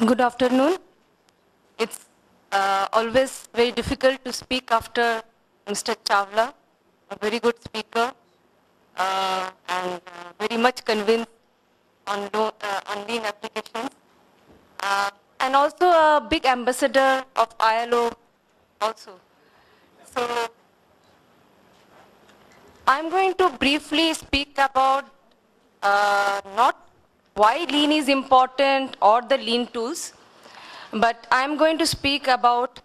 Good afternoon. It's always very difficult to speak after Mr. Chawla, a very good speaker and very much convinced on lean applications. And also a big ambassador of ILO also. So I'm going to briefly speak about not why lean is important or the lean tools, but I'm going to speak about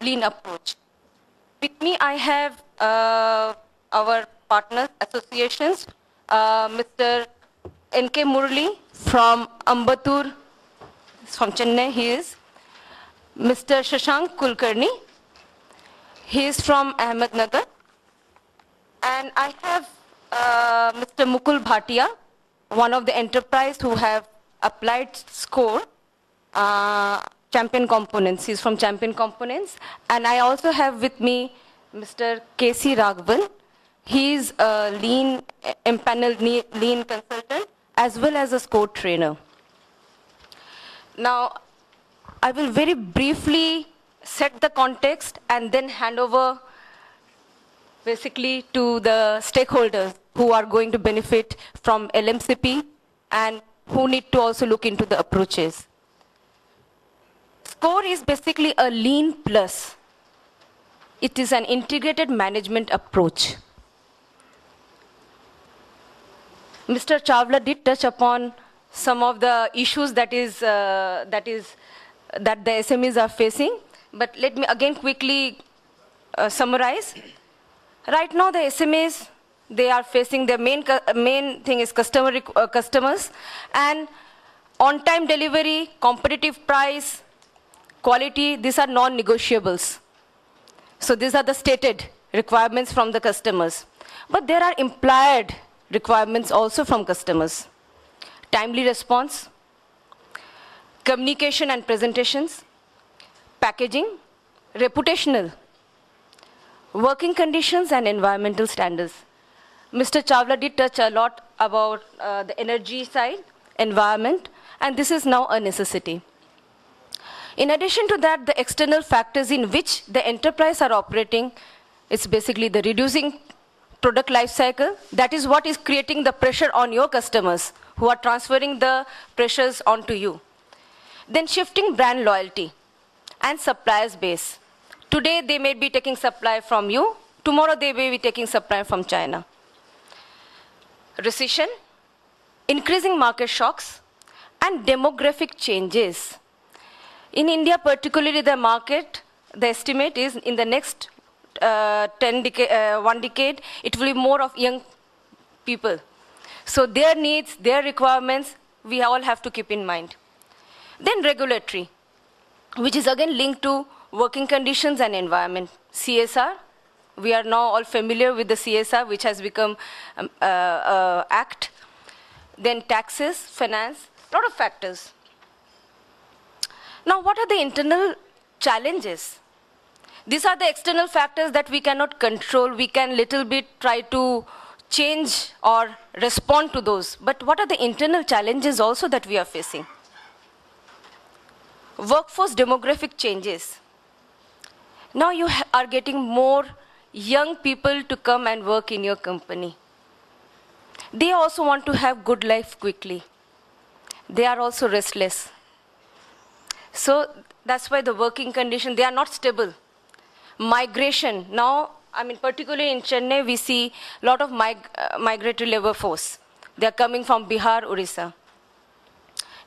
lean approach. With me, I have our partners, associations, Mr. N.K. Murli from Ambattur, from Chennai, he is. Mr. Shashank Kulkarni, he is from Ahmednagar. And I have Mr. Mukul Bhatia, one of the enterprise who have applied SCORE, Champion Components. He's from Champion Components. And I also have with me Mr. K.C. Raghavan. He's a lean, empaneled lean consultant, as well as a SCORE trainer. Now, I will very briefly set the context and then hand over basically to the stakeholders who are going to benefit from LMCP and who need to also look into the approaches. SCORE is basically a lean plus. It is an integrated management approach. Mr. Chawla did touch upon some of the issues that the SMEs are facing, but let me again quickly summarize. Right now, the SMEs, they are facing their main thing is customers, and on-time delivery, competitive price, quality, these are non-negotiables. So these are the stated requirements from the customers. But there are implied requirements also from customers. Timely response, communication and presentations, packaging, reputational, working conditions and environmental standards. Mr. Chawla did touch a lot about the energy side, environment, and this is now a necessity. In addition to that, the external factors in which the enterprise are operating, it's basically the reducing product life cycle. That is what is creating the pressure on your customers who are transferring the pressures onto you. Then shifting brand loyalty and suppliers base. Today, they may be taking supply from you. Tomorrow, they may be taking supply from China. Recession, increasing market shocks, and demographic changes. In India, particularly the market, the estimate is in the next 1 decade, it will be more of young people. So their needs, their requirements, we all have to keep in mind. Then regulatory, which is again linked to working conditions and environment. CSR, we are now all familiar with the CSR, which has become act. Then taxes, finance, a lot of factors. Now, what are the internal challenges? These are the external factors that we cannot control. We can little bit try to change or respond to those. But what are the internal challenges also that we are facing? Workforce demographic changes. Now you are getting more young people to come and work in your company. They also want to have good life quickly. They are also restless. So that's why the working condition, they are not stable. Migration, now, I mean, particularly in Chennai, we see a lot of migratory labor force. They are coming from Bihar, Orissa.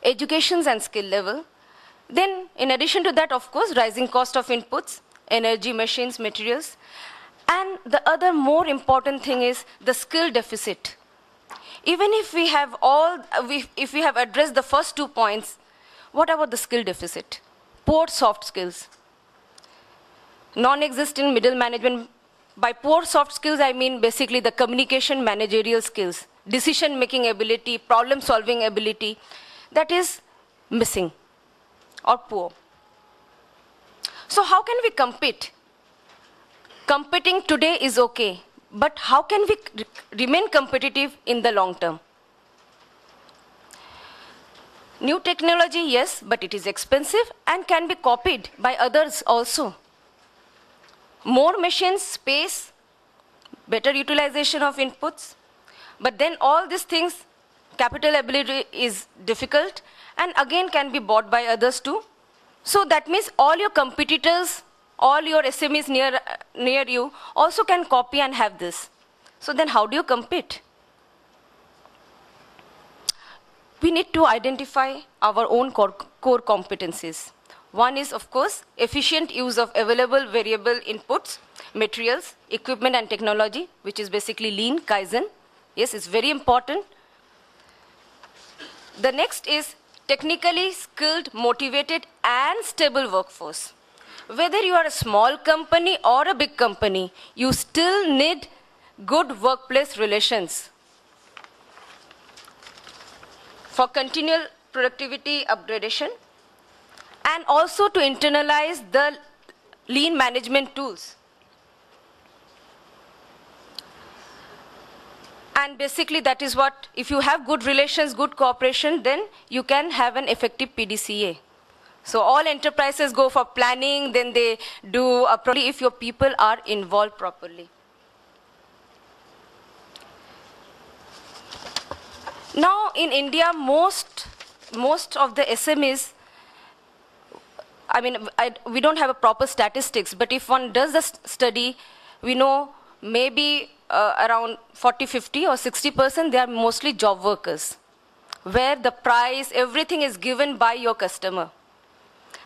Educations and skill level. Then, in addition to that, of course, rising cost of inputs, energy, machines, materials. And the other more important thing is the skill deficit. Even if we have if we have addressed the first 2 points, what about the skill deficit? Poor soft skills. Non-existent middle management. By poor soft skills, I mean basically the communication, managerial skills, decision-making ability, problem-solving ability, that is missing or poor. So how can we compete? Competing today is okay, but how can we remain competitive in the long term? New technology, yes, but it is expensive and can be copied by others also. More machines, space, better utilization of inputs. But then all these things, capital ability is difficult and again can be bought by others too. So that means all your competitors, all your SMEs near you also can copy and have this. So then how do you compete? We need to identify our own core competencies. One is, of course, efficient use of available variable inputs, materials, equipment, and technology, which is basically lean, Kaizen. Yes, it's very important. The next is technically skilled, motivated, and stable workforce. Whether you are a small company or a big company, you still need good workplace relations for continual productivity upgradation, and also to internalize the lean management tools. And basically that is what, if you have good relations, good cooperation, then you can have an effective PDCA. So all enterprises go for planning, then they do properly if your people are involved properly. Now in India, most of the SMEs, I mean, we don't have a proper statistics, but if one does the study, we know maybe around 40, 50 or 60%, they are mostly job workers, where the price, everything is given by your customer.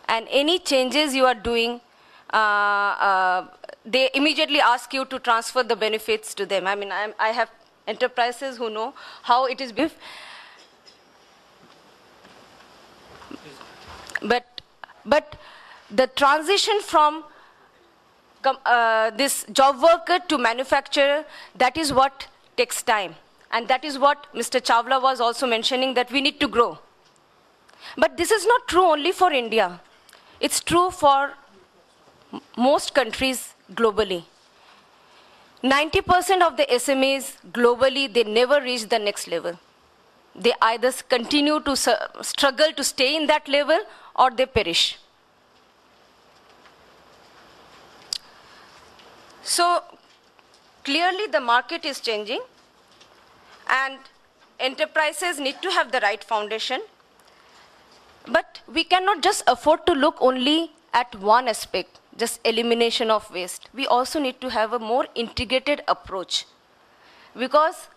And any changes you are doing, they immediately ask you to transfer the benefits to them. I mean, I have enterprises who know how it is built. But the transition from this job worker to manufacturer, that is what takes time. And that is what Mr. Chawla was also mentioning, that we need to grow. But this is not true only for India. It's true for most countries globally. 90% of the SMEs globally, they never reach the next level. They either continue to struggle to stay in that level or they perish. So clearly the market is changing and enterprises need to have the right foundation. But we cannot just afford to look only at one aspect, just elimination of waste. We also need to have a more integrated approach, because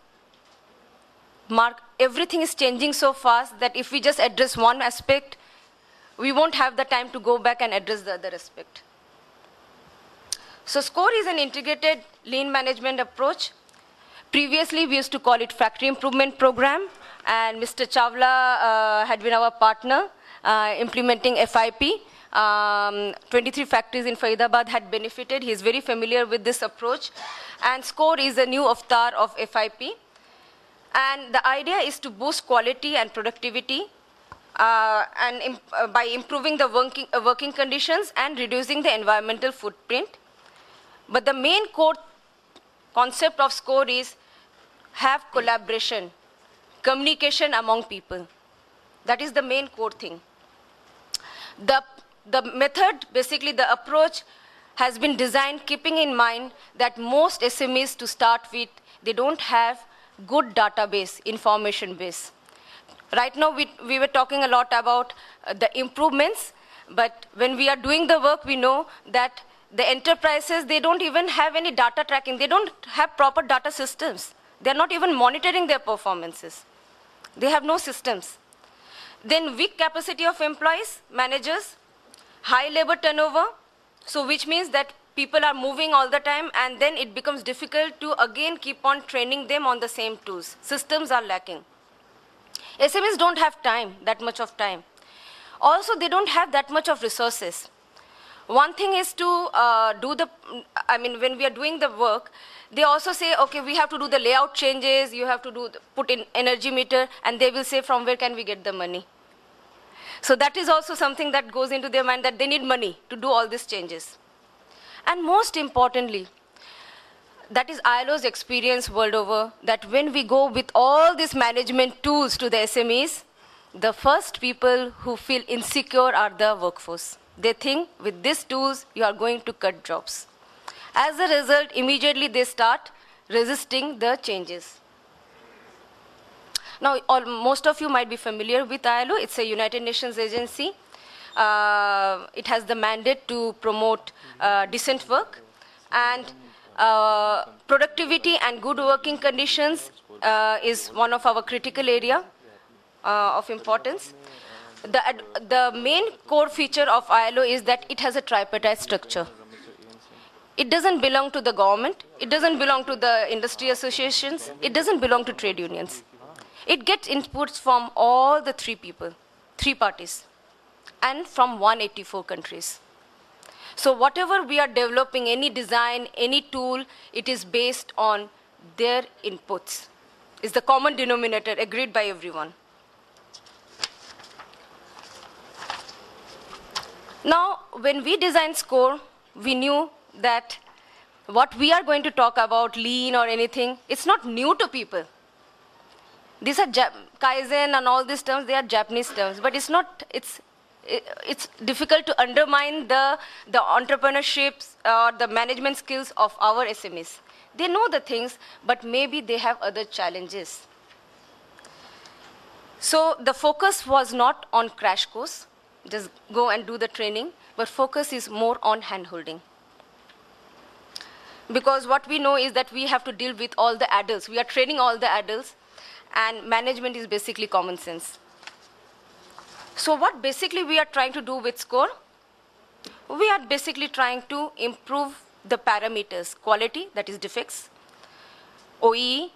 everything is changing so fast that if we just address one aspect, we won't have the time to go back and address the other aspect. So SCORE is an integrated lean management approach. Previously, we used to call it Factory Improvement Program, and Mr. Chawla had been our partner implementing FIP. 23 factories in Faridabad had benefited. He is very familiar with this approach. And SCORE is a new avatar of FIP. And the idea is to boost quality and productivity by improving the working conditions and reducing the environmental footprint. But the main core concept of SCORE is have collaboration, communication among people. That is the main core thing. The method, basically the approach, has been designed keeping in mind that most SMEs to start with, they don't have good database, information base. Right now we were talking a lot about the improvements, but when we are doing the work, we know that the enterprises, they don't even have any data tracking. They don't have proper data systems. They're not even monitoring their performances. They have no systems. Then weak capacity of employees, managers, high labor turnover, so which means that people are moving all the time, and then it becomes difficult to again keep on training them on the same tools. Systems are lacking. SMEs don't have time, that much of time. Also, they don't have that much of resources. One thing is to when we are doing the work, they also say, okay, we have to do the layout changes, you have to put in energy meter, and they will say, from where can we get the money? So that is also something that goes into their mind, that they need money to do all these changes. And most importantly, that is ILO's experience world over, that when we go with all these management tools to the SMEs, the first people who feel insecure are the workforce. They think with these tools, you are going to cut jobs. As a result, immediately they start resisting the changes. Now, most of you might be familiar with ILO. It's a United Nations agency. It has the mandate to promote decent work, and productivity and good working conditions is one of our critical area of importance. The main core feature of ILO is that it has a tripartite structure. It doesn't belong to the government, it doesn't belong to the industry associations, it doesn't belong to trade unions. It gets inputs from all the three parties, and from 184 countries. So whatever we are developing, any design, any tool, it is based on their inputs. It's the common denominator agreed by everyone. Now, when we designed SCORE, we knew that what we are going to talk about, lean or anything, it's not new to people. These are Kaizen and all these terms, they are Japanese terms, but it's not, it's difficult to undermine the entrepreneurship or the management skills of our SMEs. They know the things, but maybe they have other challenges. So the focus was not on crash course, just go and do the training, but focus is more on hand-holding. Because what we know is that we have to deal with all the adults. We are training all the adults, and management is basically common sense. So what basically we are trying to do with SCORE? We are basically trying to improve the parameters, quality, that is defects, OEE,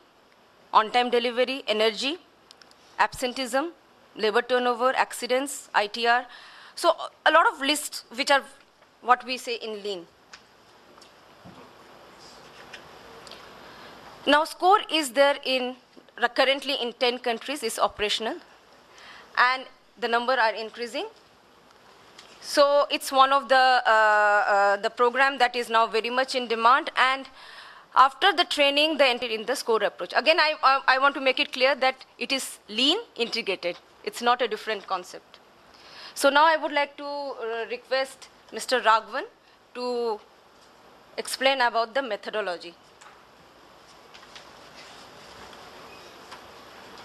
on-time delivery, energy, absenteeism, labor turnover, accidents, ITR. So a lot of lists which are what we say in lean. Now SCORE is there currently in 10 countries, is operational, and the number are increasing. So it's one of the program that is now very much in demand, and after the training, they enter in the SCORE approach. Again, I want to make it clear that it is lean integrated. It's not a different concept. So now I would like to request Mr. Raghavan to explain about the methodology.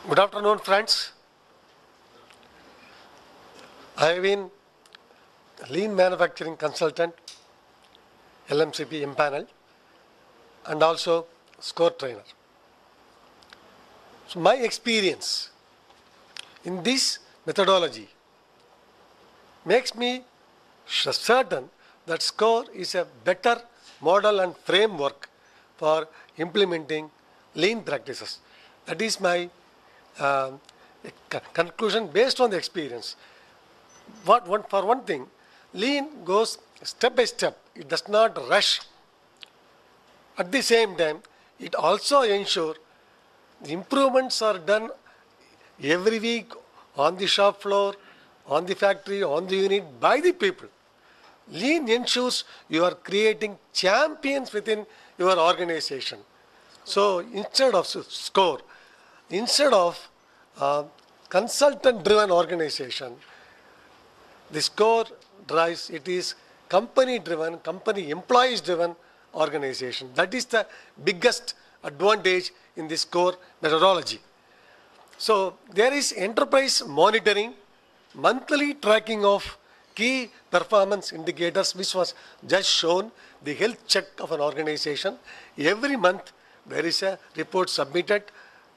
Good afternoon, friends. I have been lean manufacturing consultant, LMCP impanel, and also SCORE trainer. So my experience in this methodology makes me certain that SCORE is a better model and framework for implementing lean practices. That is my conclusion based on the experience. For one thing, lean goes step by step. It does not rush. At the same time, it also ensures the improvements are done every week on the shop floor, on the factory, on the unit, by the people. Lean ensures you are creating champions within your organization. So instead of SCORE, instead of consultant-driven organization, the SCORE drives, it is company-driven, company employees-driven organization. That is the biggest advantage in the SCORE methodology. So there is enterprise monitoring, monthly tracking of key performance indicators, which was just shown, the health check of an organization. Every month there is a report submitted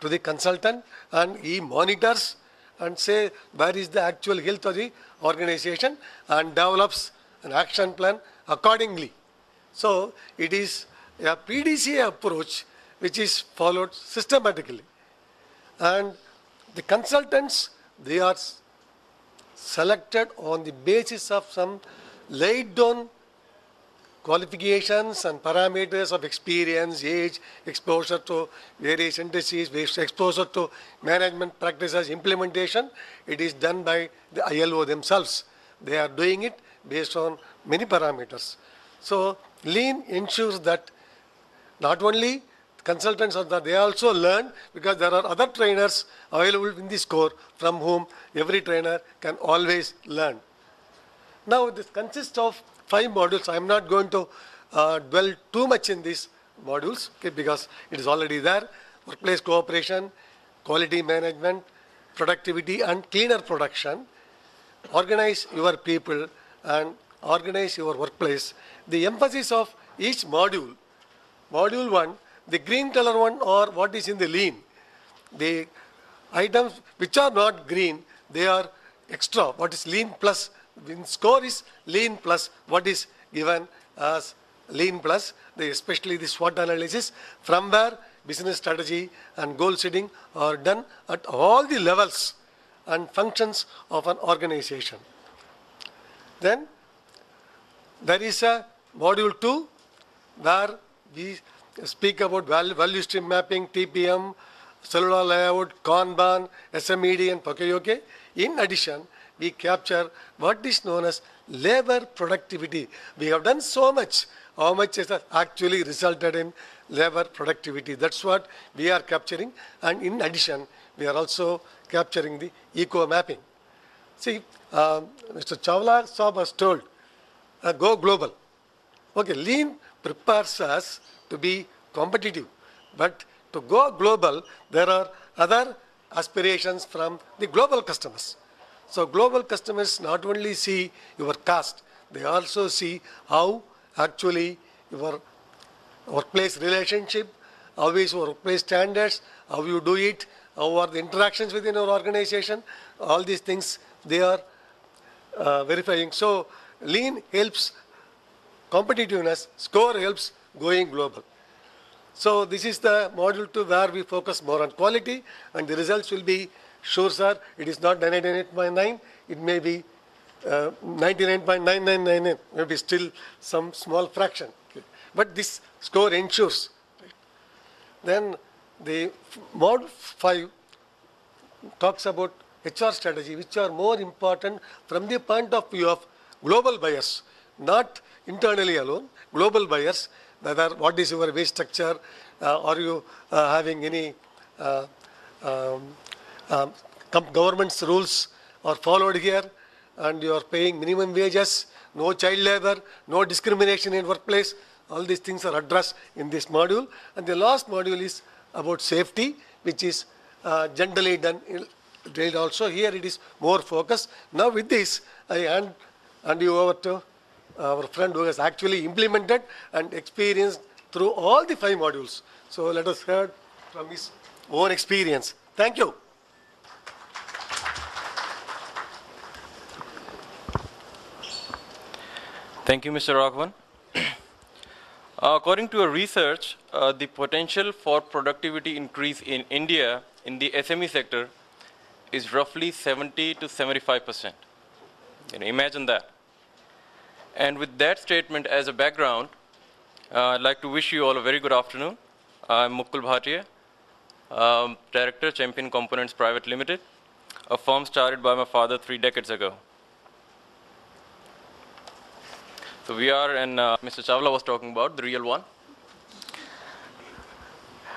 to the consultant, and he monitors and say where is the actual health of the organization and develops an action plan accordingly. So it is a PDCA approach which is followed systematically. And the consultants, they are selected on the basis of some laid down qualifications and parameters of experience, age, exposure to various industries, exposure to management practices, implementation. It is done by the ILO themselves. They are doing it based on many parameters. So lean ensures that not only consultants are there, they also learn because there are other trainers available in this core from whom every trainer can always learn. Now this consists of 5 modules. I am not going to dwell too much in these modules, okay, because it is already there. Workplace cooperation, quality management, productivity and cleaner production. Organize your people and organize your workplace. The emphasis of each module, module 1, the green color one or what is in the lean. The items which are not green, they are extra. What is lean plus? In score is lean plus what is given as lean plus, especially the SWOT analysis, from where business strategy and goal setting are done at all the levels and functions of an organization. Then there is a module 2 where we speak about value stream mapping, TPM, cellular layout, Kanban, SMED and Poka-Yoke. In addition, we capture what is known as labor productivity. We have done so much. How much has actually resulted in labor productivity? That's what we are capturing. And in addition, we are also capturing the eco mapping. See, Mr. Chawla Saab has told, go global. Okay, lean prepares us to be competitive. But to go global, there are other aspirations from the global customers. So global customers not only see your cost, they also see how actually your workplace relationship, how is your workplace standards, how you do it, how are the interactions within your organization, all these things they are verifying. So lean helps competitiveness, score helps going global. So this is the module 2 where we focus more on quality and the results will be, sure sir, it is not 99.9, it may be 99.9999, maybe still some small fraction. Okay. But this score ensures. Right. Then the mod 5 talks about HR strategy, which are more important from the point of view of global buyers, not internally alone, global buyers, whether what is your wage structure, are you having any government's rules are followed here, and you are paying minimum wages, no child labor, no discrimination in workplace. All these things are addressed in this module. And the last module is about safety, which is generally done also. Here it is more focused. Now with this, I hand you over to our friend who has actually implemented and experienced through all the 5 modules. So let us hear from his own experience. Thank you. Thank you, Mr. Raghavan. According to a research, the potential for productivity increase in India in the SME sector is roughly 70 to 75%. Imagine that. And with that statement as a background, I'd like to wish you all a very good afternoon. I'm Mukul Bhatia, Director, Champion Components Private Limited, a firm started by my father 3 decades ago. So we are, and Mr. Chawla was talking about, the real one.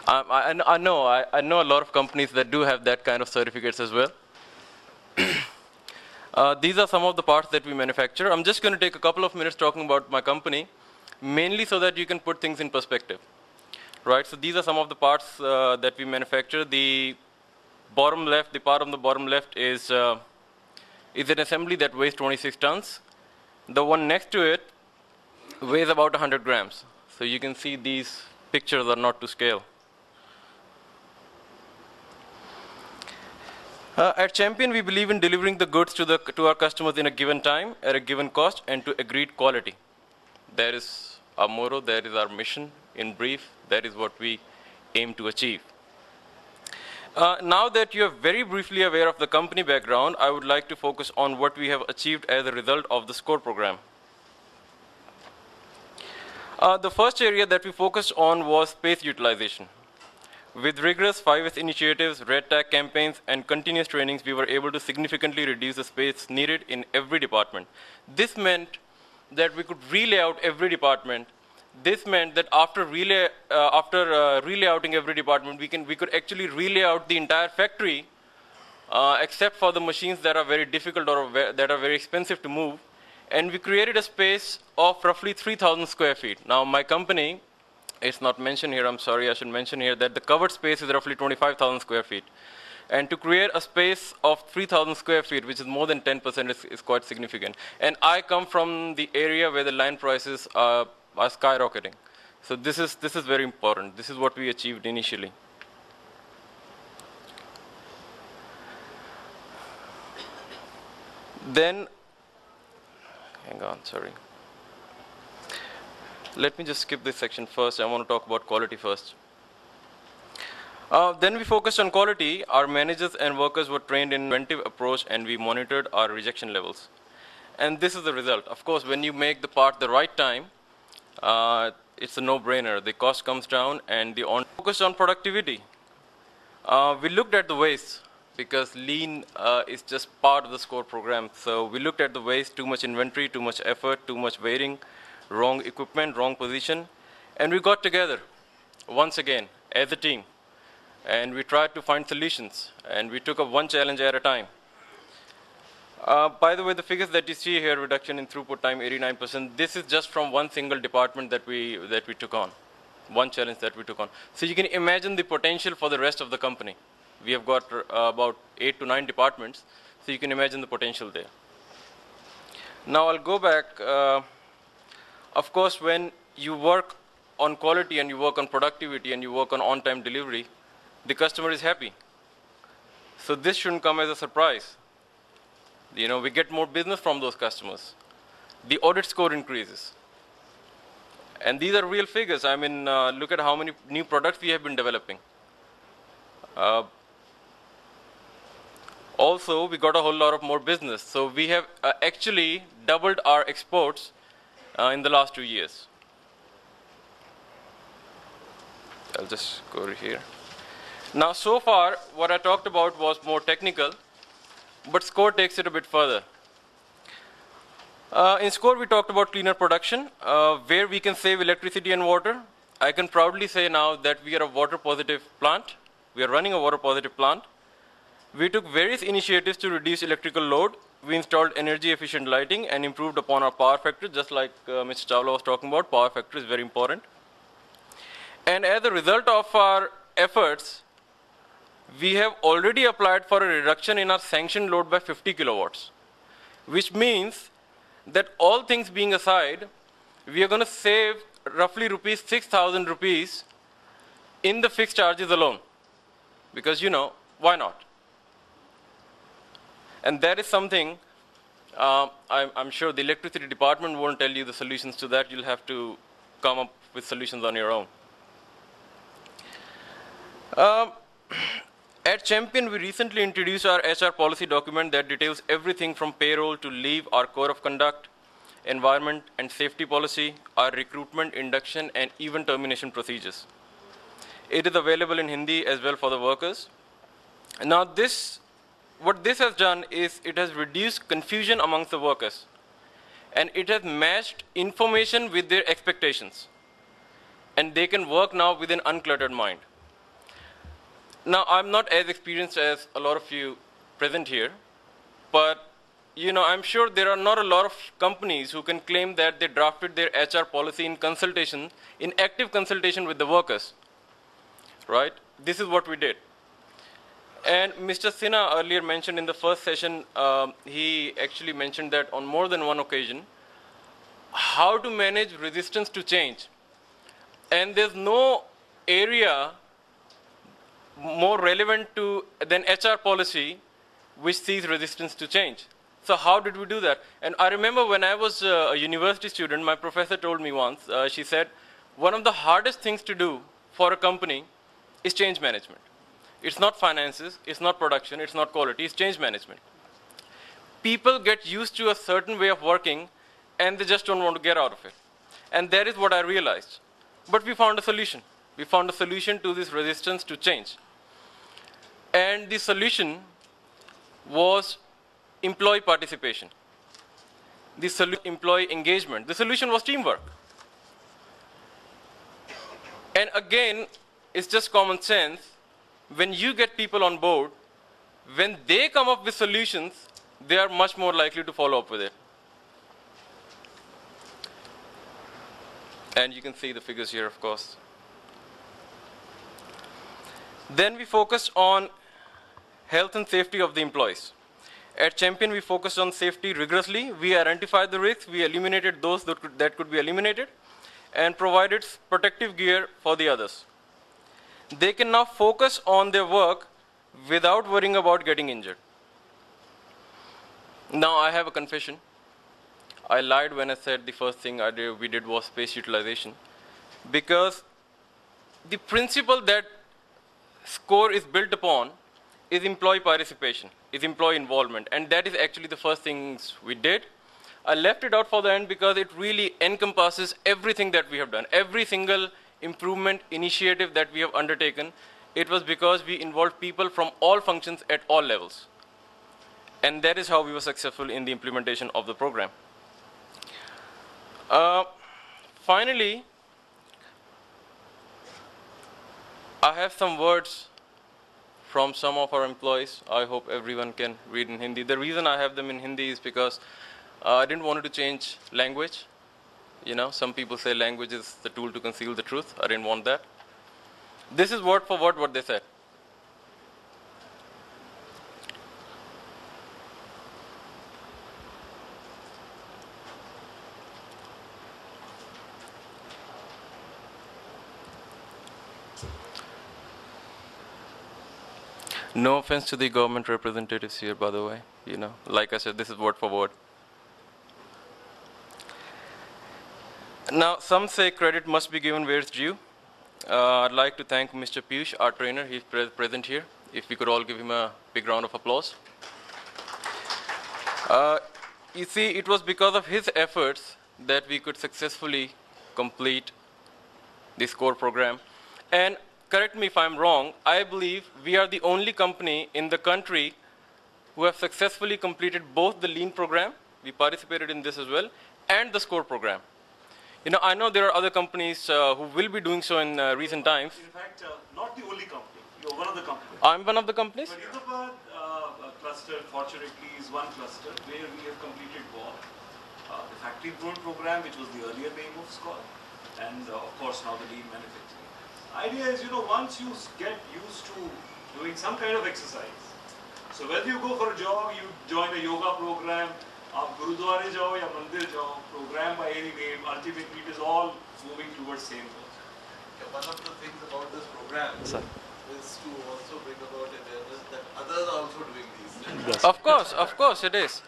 I know a lot of companies that do have that kind of certificates as well. These are some of the parts that we manufacture. I'm just going to take a couple of minutes talking about my company, mainly so that you can put things in perspective. Right, so these are some of the parts that we manufacture. The bottom left, the part on the bottom left is an assembly that weighs 26 tons. The one next to it weighs about 100 grams. So you can see these pictures are not to scale. At Champion, we believe in delivering the goods to our customers in a given time, at a given cost, and to agreed quality. That is our motto, that is our mission. In brief, that is what we aim to achieve. Now that you are very briefly aware of the company background, I would like to focus on what we have achieved as a result of the SCORE program. The first area that we focused on was space utilization. With rigorous 5S initiatives, red tag campaigns, and continuous trainings, we were able to significantly reduce the space needed in every department. This meant that we could relay out every department. this meant that after relayouting every department, we could actually relay out the entire factory, except for the machines that are very difficult or that are very expensive to move. And we created a space of roughly 3,000 square feet. Now, my company, it's not mentioned here, I'm sorry, I should mention here that the covered space is roughly 25,000 square feet. And to create a space of 3,000 square feet, which is more than 10%, is quite significant. And I come from the area where the land prices are skyrocketing. So this is very important. This is what we achieved initially. Then, hang on, sorry. Let me just skip this section first. I want to talk about quality first. Then we focused on quality. Our managers and workers were trained in preventive approach, and we monitored our rejection levels. And this is the result. Of course, when you make the part the right time, it's a no-brainer. The cost comes down, and the focused on productivity. We looked at the waste, because lean is just part of the SCORE program. So we looked at the waste: too much inventory, too much effort, too much waiting, wrong equipment, wrong position. And we got together once again as a team, and we tried to find solutions, and we took up one challenge at a time. By the way, the figures that you see here, reduction in throughput time, 89%, this is just from one single department that we took on, one challenge that we took on. So you can imagine the potential for the rest of the company. We have got about 8 to 9 departments, so you can imagine the potential there. Now I'll go back. Of course, when you work on quality and you work on productivity and you work on on-time delivery, the customer is happy. So this shouldn't come as a surprise. You know, we get more business from those customers. The audit score increases. And these are real figures. I mean, look at how many new products we have been developing. Also, we got a whole lot of more business. So we have actually doubled our exports in the last 2 years. I'll just go over here. Now, so far, what I talked about was more technical, but SCORE takes it a bit further. In SCORE, we talked about cleaner production, where we can save electricity and water. I can proudly say now that we are a water-positive plant. We are running a water-positive plant. We took various initiatives to reduce electrical load. We installed energy-efficient lighting and improved upon our power factor, just like Mr. Chawla was talking about. Power factor is very important. And as a result of our efforts, we have already applied for a reduction in our sanctioned load by 50 kilowatts, which means that all things being aside, we are going to save roughly 6,000 rupees in the fixed charges alone. Because, you know, why not? And that is something, I'm sure the electricity department won't tell you the solutions to that. You'll have to come up with solutions on your own. At Champion, we recently introduced our HR policy document that details everything from payroll to leave, our code of conduct, environment and safety policy, our recruitment, induction, and even termination procedures. It is available in Hindi as well for the workers. Now, what this has done is it has reduced confusion amongst the workers, and it has matched information with their expectations, and they can work now with an uncluttered mind. Now, I'm not as experienced as a lot of you present here, but you know, I'm sure there are not a lot of companies who can claim that they drafted their HR policy in consultation, in active consultation with the workers, right? This is what we did. And Mr. Sinha earlier mentioned in the first session, he actually mentioned that on more than one occasion, how to manage resistance to change. And there's no area more relevant than HR policy which sees resistance to change. So how did we do that? And I remember when I was a university student, my professor told me once, she said, one of the hardest things to do for a company is change management. It's not finances, it's not production, it's not quality, it's change management. People get used to a certain way of working and they just don't want to get out of it. And that is what I realized. But we found a solution. We found a solution to this resistance to change. And the solution was employee participation. The employee engagement. The solution was teamwork. And again, it's just common sense. When you get people on board, when they come up with solutions, they are much more likely to follow up with it. And you can see the figures here, of course. Then we focused on health and safety of the employees. At Champion, we focused on safety rigorously. We identified the risks, we eliminated those that could be eliminated, and provided protective gear for the others. They can now focus on their work without worrying about getting injured. Now I have a confession. I lied when I said the first thing we did was space utilization, because the principle that SCORE is built upon is employee participation, is employee involvement, and that is actually the first things we did. I left it out for the end because it really encompasses everything that we have done. Every single improvement initiative that we have undertaken, it was because we involved people from all functions at all levels. And that is how we were successful in the implementation of the program. Finally, I have some words from some of our employees. I hope everyone can read in Hindi. The reason I have them in Hindi is because I didn't want to change language. You know, some people say language is the tool to conceal the truth. I didn't want that. This is word for word what they said. No offense to the government representatives here, by the way. You know, like I said, this is word for word. Now, some say credit must be given where it's due. I'd like to thank Mr. Piyush, our trainer. He's present here. If we could all give him a big round of applause. You see, it was because of his efforts that we could successfully complete the SCORE program. And correct me if I'm wrong, I believe we are the only company in the country who have successfully completed both the Lean program, we participated in this as well, and the SCORE program. You know, I know there are other companies who will be doing so in recent times. In fact, not the only company. You're one of the companies. I'm one of the companies. Faridabad cluster, fortunately, is one cluster where we have completed both. The factory grown program, which was the earlier name of SCORE, and of course now the Lean manufacturing. Idea is, you know, once you get used to doing some kind of exercise, so whether you go for a jog, you join a yoga program, आप गुरुद्वारे जाओ या मंदिर जाओ, program by any name, ultimately it is all moving towards same goal. Yeah, one of the things about this program is to also bring about awareness that others are also doing these. Yes. Of course it is.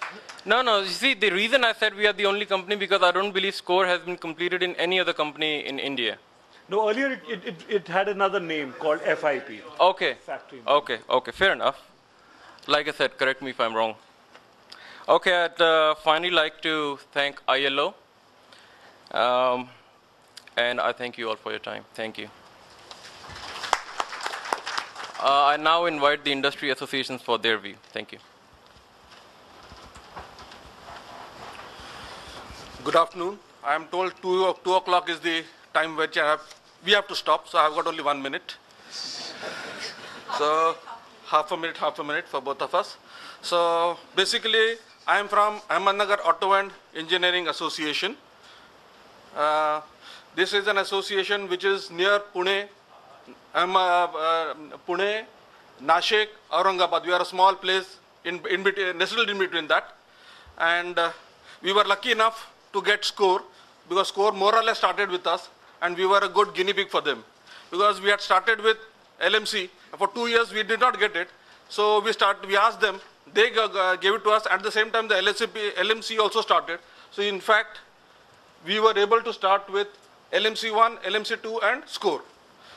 No, you see, the reason I said we are the only company because I don't believe SCORE has been completed in any other company in India. No, earlier it had another name called FIP. Okay. Factory. Okay, fair enough. Like I said, correct me if I'm wrong. Okay, I'd finally like to thank ILO. And I thank you all for your time. Thank you. I now invite the industry associations for their view. Thank you. Good afternoon. I am told 2 o'clock is the time which we have to stop, so I have got only 1 minute. So half a minute for both of us. So basically, I am from Ahmednagar Auto and Engineering Association. This is an association which is near Pune, Nashik, Aurangabad. We are a small place nestled in between that. And we were lucky enough to get SCORE, because SCORE more or less started with us, and we were a good guinea pig for them. Because we had started with LMC. For 2 years, we did not get it. So we asked them, they gave it to us. At the same time, the LMC also started. So in fact, we were able to start with LMC1, LMC2, and SCORE.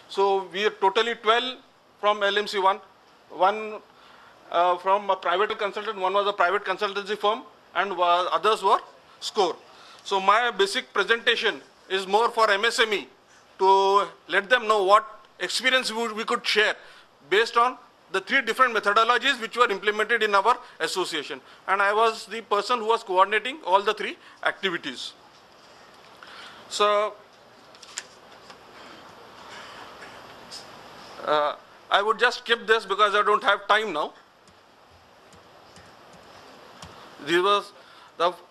So we are totally 12 from LMC1, one from a private consultant, one was a private consultancy firm, and others were SCORE. So my basic presentation is more for MSME to let them know what experience we could share based on the 3 different methodologies which were implemented in our association. And I was the person who was coordinating all the 3 activities. So I would just skip this because I don't have time now.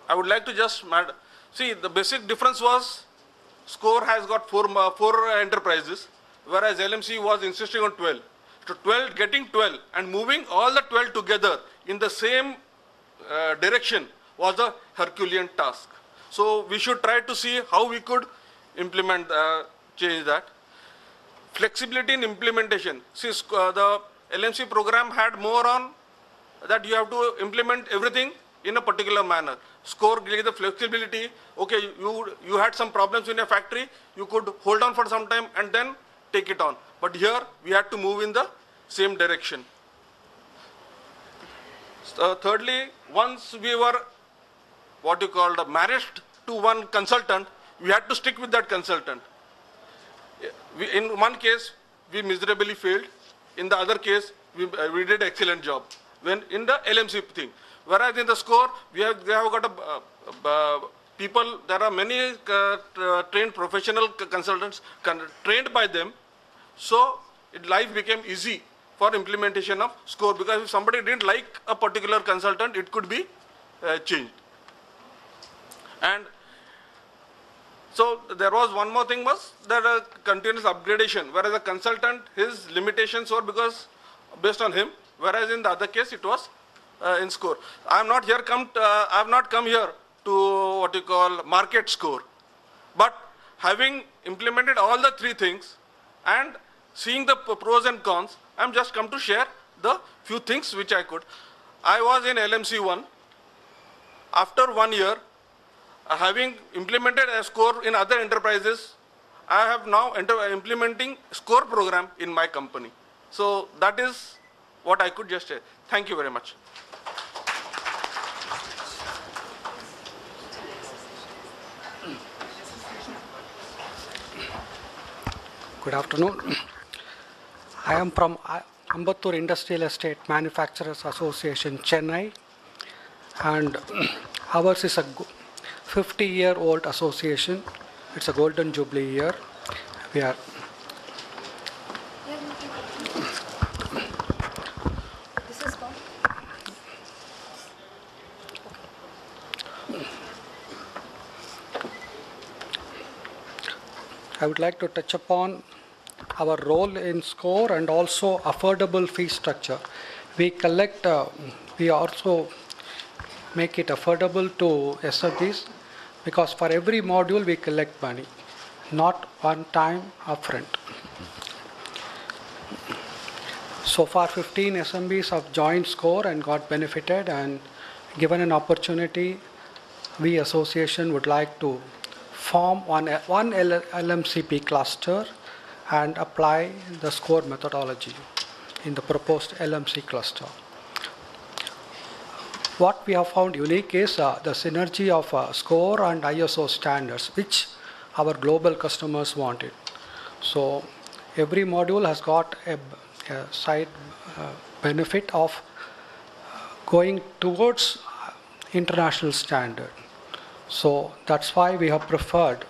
I would like to just see the basic difference was SCORE has got four enterprises, whereas LMC was insisting on 12. So 12, getting 12 and moving all the 12 together in the same direction was a Herculean task. So we should try to see how we could implement, change that. Flexibility in implementation. See, the LMC program had more on that you have to implement everything in a particular manner. SCORE gave the flexibility. Okay, you had some problems in your factory, you could hold on for some time and then take it on. But here we had to move in the same direction. Thirdly, once we were married to one consultant, we had to stick with that consultant. In one case, we miserably failed. In the other case, we did excellent job. When in the LMC thing, whereas in the SCORE, we have got people. There are many trained professional consultants trained by them. So life became easy for implementation of SCORE, because if somebody didn't like a particular consultant, it could be changed. And so there was one more thing, was that a continuous upgradation, whereas a consultant, his limitations were because based on him, whereas in the other case it was in SCORE. I have not come here to market SCORE, but having implemented all the three things and seeing the pros and cons, I am just come to share the few things which I could. I was in LMC1. After 1 year, having implemented a SCORE in other enterprises, I have now implementing SCORE program in my company. So that is what I could just say. Thank you very much. Good afternoon. I am from Ambattur Industrial Estate Manufacturers Association, Chennai, and ours is a 50-year-old association. It's a golden jubilee year. We are I would like to touch upon our role in SCORE and also affordable fee structure. We also make it affordable to SMEs, because for every module we collect money, not one time upfront. So far 15 SMBs have joined SCORE and got benefited, and given an opportunity, we association would like to form one LMCP cluster and apply the SCORE methodology in the proposed LMC cluster. What we have found unique is the synergy of SCORE and ISO standards, which our global customers wanted. So every module has got a side benefit of going towards international standard. So that's why we have preferred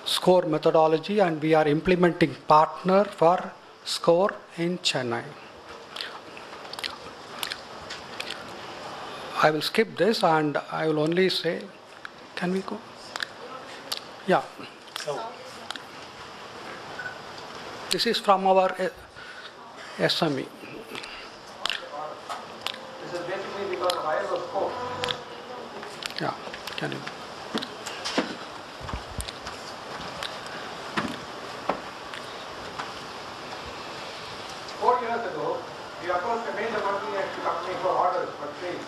SCORE methodology, and we are implementing partner for SCORE in Chennai. I will skip this and I will only say, can we go? Yeah. This is from our SME. This is basically because of ISO SCORE. Yeah, can you? 4 years ago, we approached a major multinational company for orders for trade.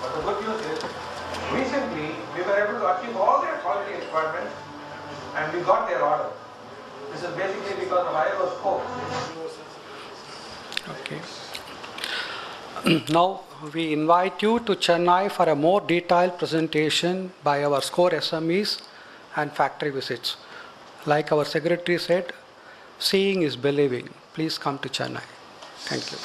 But the good news is, recently we were able to achieve all their quality requirements and we got their order. This is basically because of ISO SCORE. Okay. Now we invite you to Chennai for a more detailed presentation by our SCORE SMEs and factory visits. Like our secretary said, seeing is believing. Please come to Chennai. Thank you.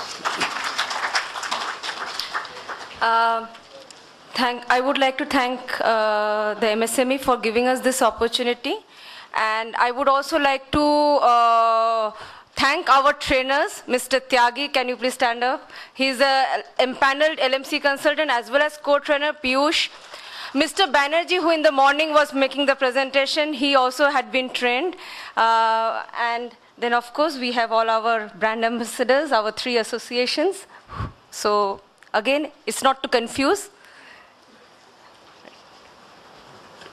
I would like to thank the MSME for giving us this opportunity, and I would also like to thank our trainers. Mr. Tyagi, can you please stand up? He's a empaneled LMC consultant as well as co-trainer Piyush. Mr. Banerjee, who in the morning was making the presentation, he also had been trained. And then of course we have all our brand ambassadors, our 3 associations. So again, it's not to confuse.